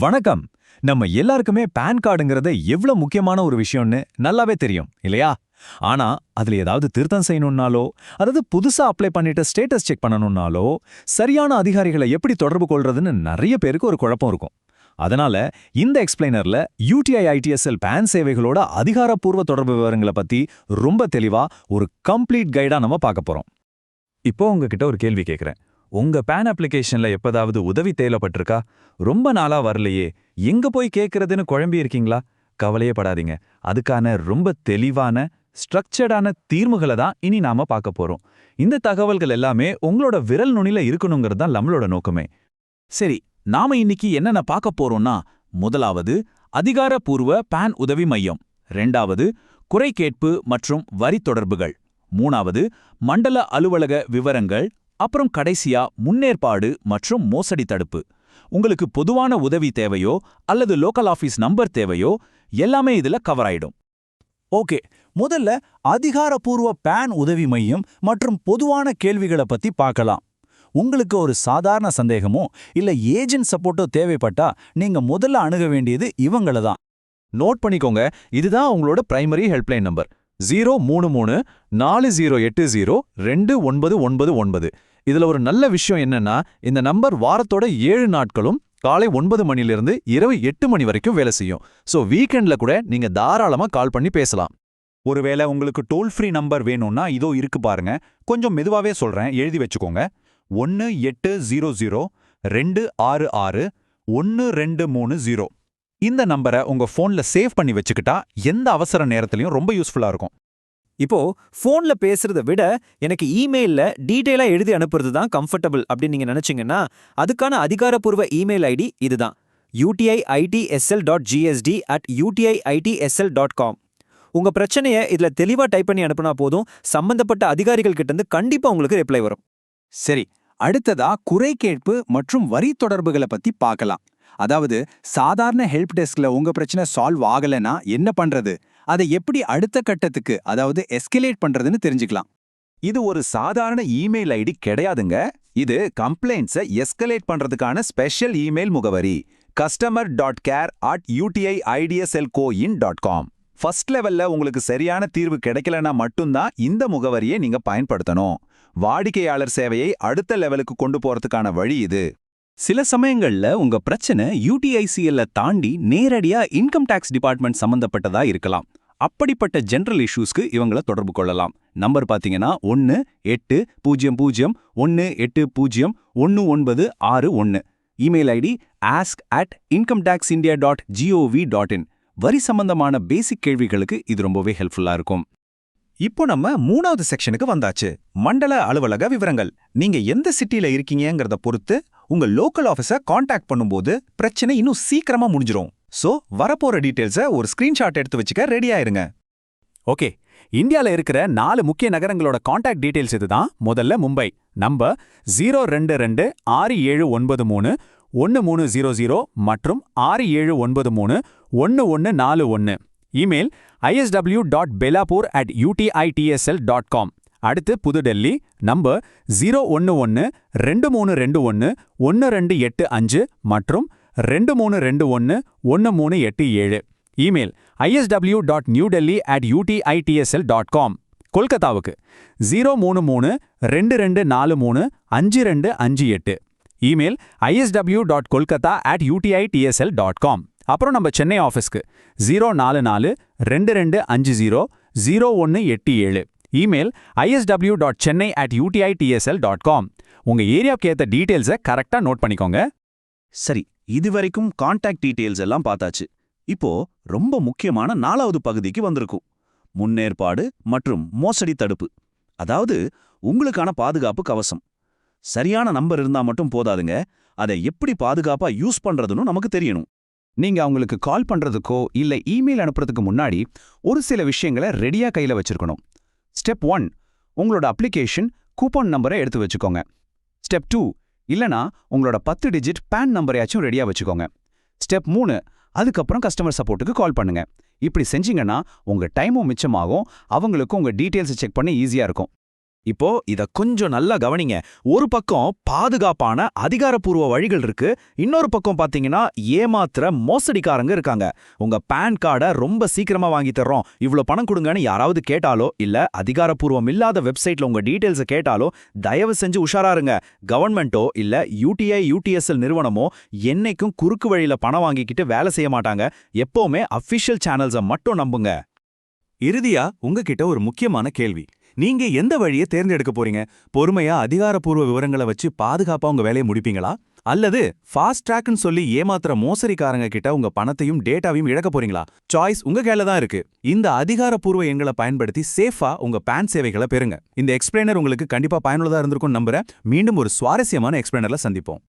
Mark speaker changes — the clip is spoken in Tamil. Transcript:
Speaker 1: வணக்கம். நம்ம எல்லாருக்குமே பான் கார்டுங்கிறது எவ்வளவு முக்கியமான ஒரு விஷயம்னு நல்லாவே தெரியும் இல்லையா? ஆனா அதுல ஏதாவது திருத்தம் செய்யணும்னாலோ, அதாவது புதுசா அப்ளை பண்ணிட்டு ஸ்டேட்டஸ் செக் பண்ணணும்னாலோ, சரியான அதிகாரிகளை எப்படி தொடர்பு கொள்றதுன்னு நிறைய பேருக்கு ஒரு குழப்பம் இருக்கும். அதனால இந்த எக்ஸ்பிளைனர்ல யூடிஐ ஐடிஎஸ்எல் பான் சேவைகளோட அதிகாரப்பூர்வ தொடர்பு விவரங்களை பத்தி ரொம்ப தெளிவா ஒரு கம்ப்ளீட் கைடா நம்ம பார்க்க போறோம்.
Speaker 2: இப்போ உங்ககிட்ட ஒரு கேள்வி கேட்குறேன். உங்க பேன் அப்ளிகேஷன்ல எப்பதாவது உதவி தேவைப்பட்டிருக்கா? ரொம்ப நாளா வரலையே, எங்க போய் கேட்கறதுன்னு குழம்பி இருக்கீங்களா? கவலையே படாதீங்க. அதுக்கான ரொம்ப தெளிவான ஸ்ட்ரக்சர்டான தீர்வுகளை தான் இனி நாம பார்க்க போறோம். இந்த தகவல்கள் எல்லாமே உங்களோட விரல் நுனில இருக்கணுங்கிறது தான் நம்மளோட நோக்கமே. சரி, நாம இன்னைக்கு என்னென்ன பார்க்க போறோம்னா, முதலாவது அதிகாரப்பூர்வ பான் உதவி மையம், 2வது குறை கேட்பு மற்றும் வரி தொடர்புகள், 3வது மண்டல அலுவலக விவரங்கள், அப்புறம் கடைசியா முன்னேற்பாடு மற்றும் மோசடி தடுப்பு. உங்களுக்கு பொதுவான உதவி தேவையோ அல்லது லோக்கல் ஆஃபீஸ் நம்பர் தேவையோ எல்லாமே இதுல கவர் ஆயிடும்.
Speaker 3: ஓகே, முதல்ல அதிகாரப்பூர்வ பான் உதவி மையம் மற்றும் பொதுவான கேள்விகளை பத்தி பார்க்கலாம். உங்களுக்கு ஒரு சாதாரண சந்தேகமோ இல்ல ஏஜென்ட் சப்போர்ட்டோ தேவைப்பட்டா நீங்க முதல்ல அணுக வேண்டியது இவங்கள தான்.
Speaker 1: நோட் பண்ணிக்கோங்க, இதுதான் உங்களோட பிரைமரி ஹெல்ப்லைன் நம்பர் 033-4080-2999. இதுல ஒரு நல்ல விஷயம் என்னன்னா, இந்த நம்பர் வாரத்தோட 7 நாட்களும் காலை 9 மணிலிருந்து இரவு 8 மணி வரைக்கும் வேலை செய்யும். சோ வீக்கெண்ட்ல கூட நீங்க தாராளமா கால் பண்ணி பேசலாம்.
Speaker 3: ஒருவேளை உங்களுக்கு டோல் ஃப்ரீ நம்பர் வேணும்னா இதோ இருக்கு பாருங்க. கொஞ்சம் மெதுவாவே சொல்றேன், எழுதி வச்சுக்கோங்க. 1800-266-1230. இந்த நம்பரை உங்க போன்ல சேவ் பண்ணி வச்சுக்கிட்டா எந்த அவசர நேரத்திலையும் ரொம்ப யூஸ்ஃபுல்லா இருக்கும்.
Speaker 4: இப்போ ஃபோன்ல பேசுறத விட எனக்கு இமெயில்ல டீடைலா எழுதி அனுப்புறது தான் கம்ஃபர்டபுள் அப்படின்னு நீங்க நினைச்சீங்கன்னா அதுக்கான அதிகாரப்பூர்வ இமெயில் ஐடி இதுதான்: utiitsl.gsd@utiitsl.com. உங்க பிரச்சனையை இதுல தெளிவா டைப் பண்ணி அனுப்புனா போதும், சம்பந்தப்பட்ட அதிகாரிகள் கிட்ட இருந்து கண்டிப்பா உங்களுக்கு ரிப்ளை வரும்.
Speaker 3: சரி, அடுத்ததா குறை கேட்பு மற்றும் வரி தொடர்புகளை பத்தி பார்க்கலாம். அதாவது சாதாரண ஹெல்ப் டெஸ்க்ல உங்க பிரச்சனை சால்வ் ஆகலைன்னா என்ன பண்றது, அதை எப்படி அடுத்த கட்டத்துக்கு அதாவது எஸ்கலேட் பண்றதுன்னு தெரிஞ்சுக்கலாம்.
Speaker 2: இது ஒரு சாதாரண இமெயில் ஐடி கிடையாதுங்க. இது கம்ப்ளைண்ட்ஸை எஸ்கலேட் பண்றதுக்கான ஸ்பெஷல் இமெயில் முகவரி customer.care@utiidslcoin.com. ஃபர்ஸ்ட் லெவல்ல உங்களுக்கு சரியான தீர்வு கிடைக்கலனா மட்டும்தான் இந்த முகவரியை நீங்க பயன்படுத்தணும். வாடிக்கையாளர் சேவையை அடுத்த லெவலுக்கு கொண்டு போறதுக்கான வழி இது.
Speaker 3: சில சமயங்கள்ல உங்க பிரச்சனை யூடிஐசிஎல்ல தாண்டி நேரடியா இன்கம் டாக்ஸ் டிபார்ட்மெண்ட் சம்பந்தப்பட்டதா இருக்கலாம். அப்படிப்பட்ட ஜெனரல் இஷ்யூஸ்க்கு இவங்கள தொடர்பு கொள்ளலாம். நம்பர் பாத்தீங்கன்னா 1-800-1801-1961. Email ID ask@incometaxindia.gov.in. வரி சம்பந்தமான பேசிக் கேள்விகளுக்கு இது ரொம்பவே ஹெல்ப்ஃபுல்லா இருக்கும்.
Speaker 1: இப்போ நம்ம 3வது செக்ஷனுக்கு வந்தாச்சு. மண்டல அலுவலக விவரங்கள். நீங்க எந்த சிட்டில இருக்கீங்கங்கறத பொறுத்து உங்க லோக்கல் ஆஃபீஸை காண்டாக்ட் பண்ணும்போது பிரச்சனை இன்னும் சீக்கிரமா முடிஞ்சிரும். சோ வரப்போற டீடைல்ஸை ஒரு ஸ்கிரீன்ஷாட் எடுத்து வச்சுக்க ரெடியா இருங்க.
Speaker 3: ஓகே, இந்தியால இருக்கிற 4 முக்கிய நகரங்களோட காண்டாக்ட் டீடைல்ஸ் இதுதான். முதல்ல மும்பை, நம்பர் 022-6793-1300 மற்றும் 6793-1141. Email isw.belapur@utitsl.com. அடுத்து புதுடெல்லி, நம்பர் 011-2321-1285 மற்றும் 2321-1387. Email isw.newdelhi@utitsl.com. கொல்கத்தாவுக்கு 033-2243-5258. Email isw.kolkata@utitsl.com. அப்புறம் நம்ம சென்னை ஆஃபீஸ்க்கு 044-2250-0187. Email isw.chennai@utitsl.com. உங்க ஏரியாவுக்கு ஏத்த டீடைல்ஸை கரெக்டா நோட் பண்ணிக்கோங்க.
Speaker 2: சரி, இதுவரைக்கும் கான்டாக்ட் டீடைல்ஸ் எல்லாம் பார்த்தாச்சு. இப்போ ரொம்ப முக்கியமான 4வது பகுதிக்கு வந்திருக்கும்: முன்னேற்பாடு மற்றும் மோசடி தடுப்பு. அதாவது உங்களுக்கான பாதுகாப்பு கவசம். சரியான நம்பர் இருந்தா மட்டும் போதாதுங்க, அதை எப்படி பாதுகாப்பா யூஸ் பண்றதுன்னு நமக்கு தெரியணும்.
Speaker 3: நீங்க அவங்களுக்கு கால் பண்றதுக்கோ இல்ல இமெயில் அனுப்புறதுக்கு முன்னாடி ஒரு சில விஷயங்களை ரெடியா கையில வச்சிருக்கணும். ஸ்டெப் 1, உங்களோட அப்ளிகேஷன் கூப்பன் நம்பரை எடுத்து வச்சுக்கோங்க. ஸ்டெப் 2, இல்லனா உங்களோட 10 டிஜிட் பான் நம்பரையாச்சும் ரெடியா வச்சுக்கோங்க. ஸ்டெப் 3, அதுக்கப்புறம் கஸ்டமர் சப்போர்ட்டுக்கு கால் பண்ணுங்க. இப்படி செஞ்சீங்கன்னா உங்க டைமும் மிச்சமாகும், அவங்களுக்கும் உங்க டீடைல்ஸ் செக் பண்ண ஈஸியா இருக்கும். இப்போ இத கொஞ்சம் நல்லா கவனிங்க. ஒரு பக்கம் பாதுகாப்பான அதிகாரப்பூர்வ வழிகள் இருக்கு, இன்னொரு பக்கம் பாத்தீங்கன்னா ஏமாத்துற மோசடிக்காரங்க இருக்காங்க. உங்க பான் கார்டை ரொம்ப சீக்கிரமா வாங்கி தர்றோம், இவ்ளோ பணம் கொடுங்கன்னு யாராவது கேட்டாலோ இல்ல அதிகாரப்பூர்வம் இல்லாத வெப்சைட்ல உங்க டீடைல்ஸை கேட்டாலோ தயவு செஞ்சு உஷாரா இருங்க. கவர்மெண்ட்டோ இல்ல UTI UTSL நிறுவனமோ என்னைக்கும் குறுக்கு வழியில பணம் வாங்கிக்கிட்டு வேலை செய்ய மாட்டாங்க. எப்பவுமே அஃபிஷியல் சேனல்ஸை மட்டும் நம்புங்க.
Speaker 5: இறுதியா உங்ககிட்ட ஒரு முக்கியமான கேள்வி. நீங்க எந்த வழியை தேர்ந்தெடுக்க போறீங்க? பொறுமையா அதிகாரப்பூர்வ விவரங்களை வச்சு பாதுகாப்பா உங்க வேலையை முடிப்பீங்களா? அல்லது ஃபாஸ்ட் ட்ராக்னு சொல்லி ஏமாத்துற மோசடிக்காரங்க கிட்ட உங்க பணத்தையும் டேட்டாவையும் இழக்க போறீங்களா? சாய்ஸ் உங்க கையில தான் இருக்கு. இந்த அதிகாரப்பூர்வ எண்களை பயன்படுத்தி சேஃபா உங்க பான் சேவைகளை பெறுங்க. இந்த எக்ஸ்பிளைனர் உங்களுக்கு கண்டிப்பா பயனுள்ளதா இருந்திருக்கும் நம்புறேன். மீண்டும் ஒரு சுவாரஸ்யமான எக்ஸ்பிளைனர்ல சந்திப்போம்.